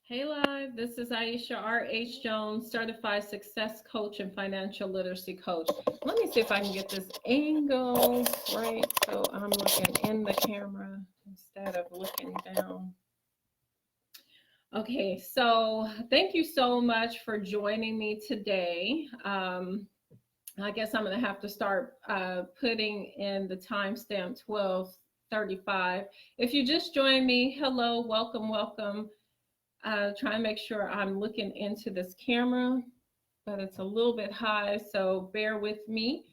Hey Live, this is Aisha R.H-Jones, certified success coach and financial literacy coach. Let me see if I can get this angle right so I'm looking in the camera instead of looking down. Okay, so thank you so much for joining me today. I guess I'm going to have to start putting in the timestamp 12:35. If you just joined me, hello, welcome, welcome. Try and make sure I'm looking into this camera, but it's a little bit high, so bear with me.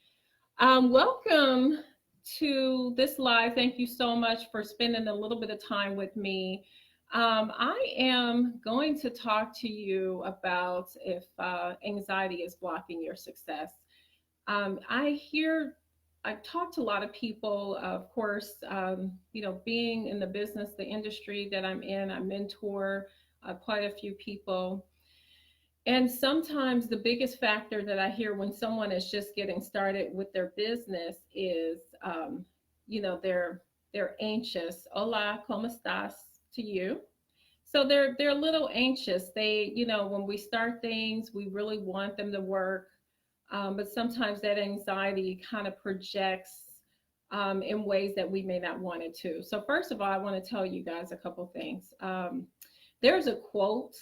Welcome to this live. Thank you so much for spending a little bit of time with me. I am going to talk to you about if anxiety is blocking your success. I hear I've talked to a lot of people, of course, being in the business, the industry that I'm in, I mentor quite a few people. And sometimes the biggest factor that I hear when someone is just getting started with their business is, they're anxious. Hola, ¿cómo estás? To you. So they're a little anxious. When we start things, we really want them to work, but sometimes that anxiety kind of projects in ways that we may not want it to. So first of all, I want to tell you guys a couple things. There's a quote.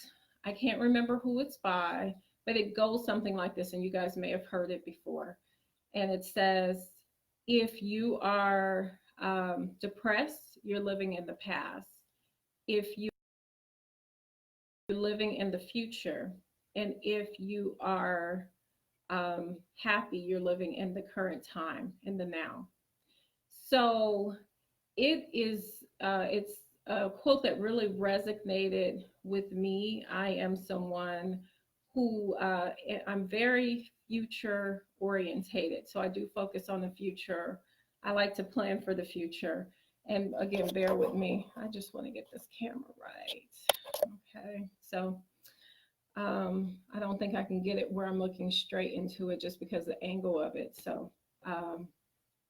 I can't remember who it's by, but it goes something like this, and you guys may have heard it before. And it says, if you are depressed, you're living in the past. If you're living in the future, and if you are happy, you're living in the current time, in the now. So it's a quote that really resonated with me. I am someone who I'm very future orientated. So I do focus on the future. I like to plan for the future. And again, bear with me. I just want to get this camera right. Okay. So I don't think I can get it where I'm looking straight into it just because of the angle of it. So um,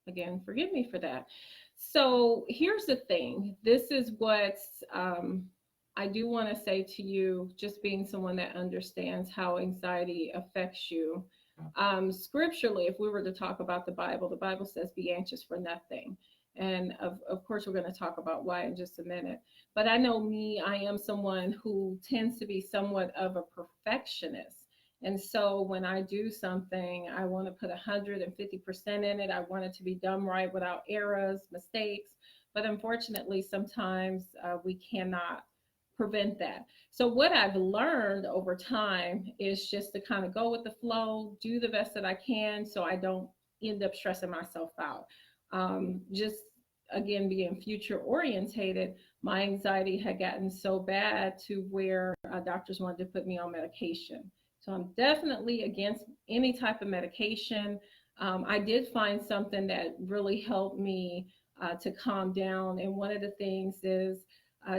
again, forgive me for that. So here's the thing. This is what I do want to say to you, just being someone that understands how anxiety affects you. Scripturally, if we were to talk about the Bible says, be anxious for nothing. And of course, we're going to talk about why in just a minute. But I know me, I am someone who tends to be somewhat of a perfectionist. And so when I do something, I want to put 150% in it. I want it to be done right without errors, mistakes. But unfortunately, sometimes we cannot prevent that. So what I've learned over time is just to kind of go with the flow, do the best that I can so I don't end up stressing myself out. Just again, being future orientated, my anxiety had gotten so bad to where doctors wanted to put me on medication. So I'm definitely against any type of medication. I did find something that really helped me to calm down. And one of the things is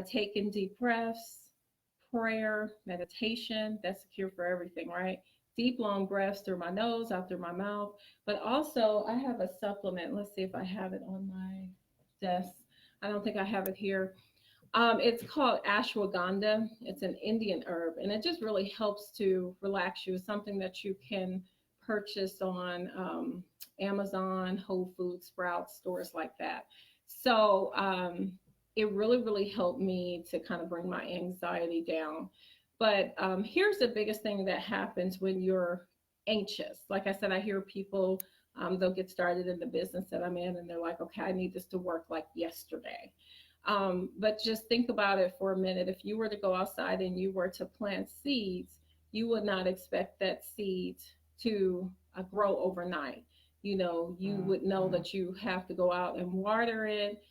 taking deep breaths, prayer, meditation. That's a cure for everything, right? Deep, long breaths through my nose, out through my mouth. But also, I have a supplement. Let's see if I have it on my desk. I don't think I have it here. It's called ashwagandha. It's an Indian herb, and it just really helps to relax you. It's something that you can purchase on Amazon, Whole Foods, Sprouts, stores like that. So it really, really helped me to kind of bring my anxiety down. But here's the biggest thing that happens when you're anxious. Like I said, I hear people, they'll get started in the business that I'm in, and they're like, okay, I need this to work like yesterday. But just think about it for a minute. If you were to go outside and you were to plant seeds, you would not expect that seed to grow overnight. You would know that you have to go out and water it.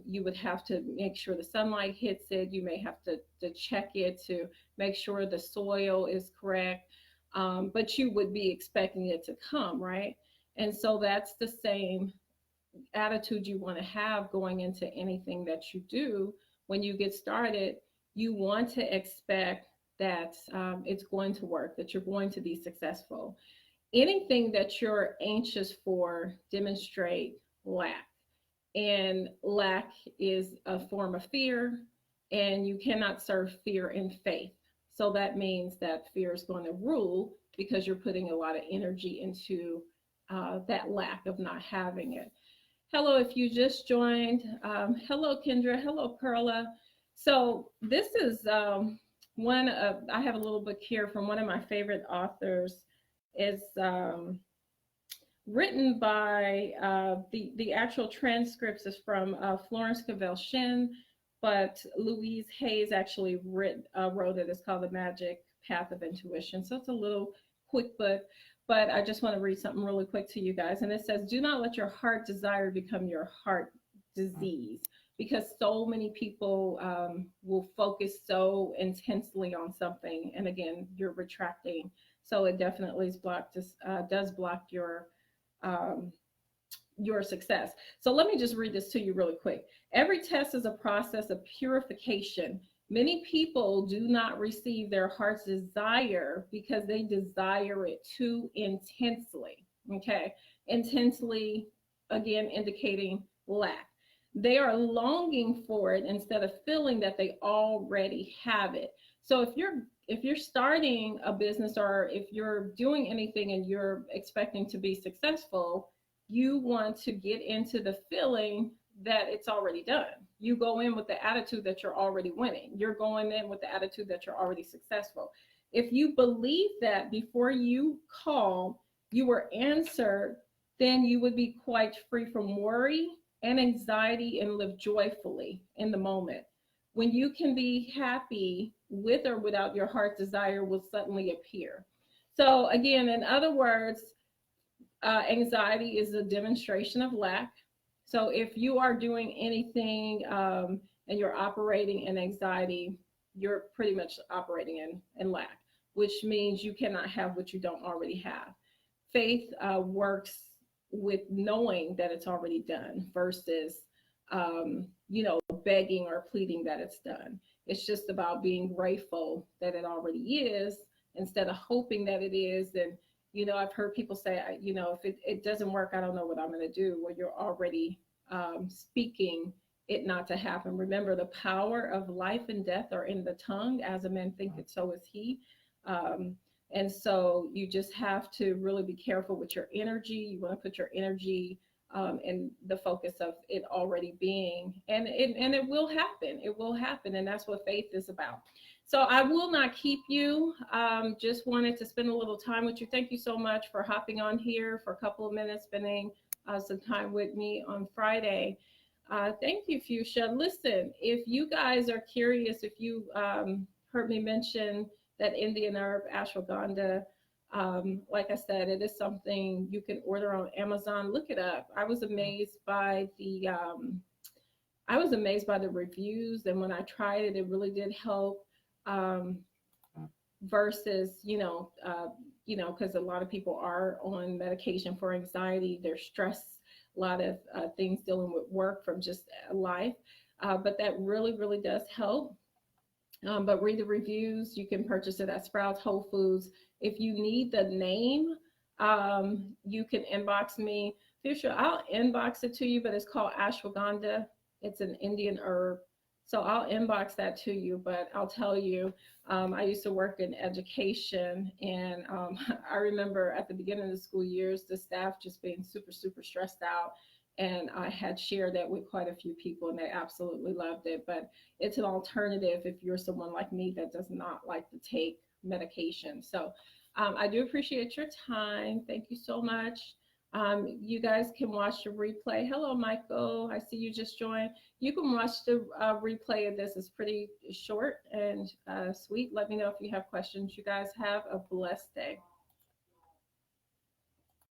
You would have to make sure the sunlight hits it. You may have to check it to make sure the soil is correct. But you would be expecting it to come, right? And so that's the same attitude you want to have going into anything that you do. When you get started, you want to expect that it's going to work, that you're going to be successful. Anything that you're anxious for demonstrate lack, and lack is a form of fear, and you cannot serve fear and faith. So that means that fear is going to rule because you're putting a lot of energy into that lack of not having it. Hello, if you just joined. Hello, Kendra. Hello, Perla. So this is one of, I have a little book here from one of my favorite authors. It's written by the actual transcripts is from Florence Cavell Shin, but Louise Hayes actually wrote it. It's called The Magic Path of Intuition. So it's a little quick book, but I just want to read something really quick to you guys. And it says, do not let your heart desire become your heart disease, because so many people will focus so intensely on something. And again, you're retracting. So it definitely is blocked, does block your success. So let me just read this to you really quick. Every test is a process of purification. Many people do not receive their heart's desire because they desire it too intensely. Okay. Intensely, again, indicating lack. They are longing for it instead of feeling that they already have it. So if you're starting a business, or if you're doing anything and you're expecting to be successful, you want to get into the feeling that it's already done. You go in with the attitude that you're already winning. You're going in with the attitude that you're already successful. If you believe that before you call, you were answered, then you would be quite free from worry and anxiety and live joyfully in the moment. When you can be happy with or without, your heart's desire will suddenly appear. So again, in other words, anxiety is a demonstration of lack. So if you are doing anything and you're operating in anxiety, you're pretty much operating in lack, which means you cannot have what you don't already have. Faith works with knowing that it's already done versus, begging or pleading that it's done. It's just about being grateful that it already is instead of hoping that it is. And I've heard people say, if it doesn't work, I don't know what I'm going to do. Well, you're already speaking it not to happen. Remember, the power of life and death are in the tongue. As a man thinketh, so is he. And so you just have to really be careful with your energy. You want to put your energy in the focus of it already being, and it will happen. It will happen. And that's what faith is about. So I will not keep you. Just wanted to spend a little time with you. Thank you so much for hopping on here for a couple of minutes, spending some time with me on Friday. Thank you, Fuchsia. Listen, if you guys are curious, if you heard me mention that Indian herb ashwagandha, like I said, it is something you can order on Amazon. Look it up. I was amazed by the reviews, and when I tried it, it really did help. Versus, because a lot of people are on medication for anxiety, they're stressed, a lot of things dealing with work from just life, but that really, really does help. But read the reviews. You can purchase it at Sprouts, Whole Foods. If you need the name, you can inbox me. Fuchsia, I'll inbox it to you, but it's called ashwagandha. It's an Indian herb. So I'll inbox that to you, but I'll tell you, I used to work in education, and I remember at the beginning of the school years, the staff just being super, super stressed out. And I had shared that with quite a few people, and they absolutely loved it. But it's an alternative if you're someone like me that does not like to take medication. So I do appreciate your time. Thank you so much. You guys can watch the replay. Hello, Michael. I see you just joined. You can watch the replay of this. It's pretty short and sweet. Let me know if you have questions. You guys have a blessed day.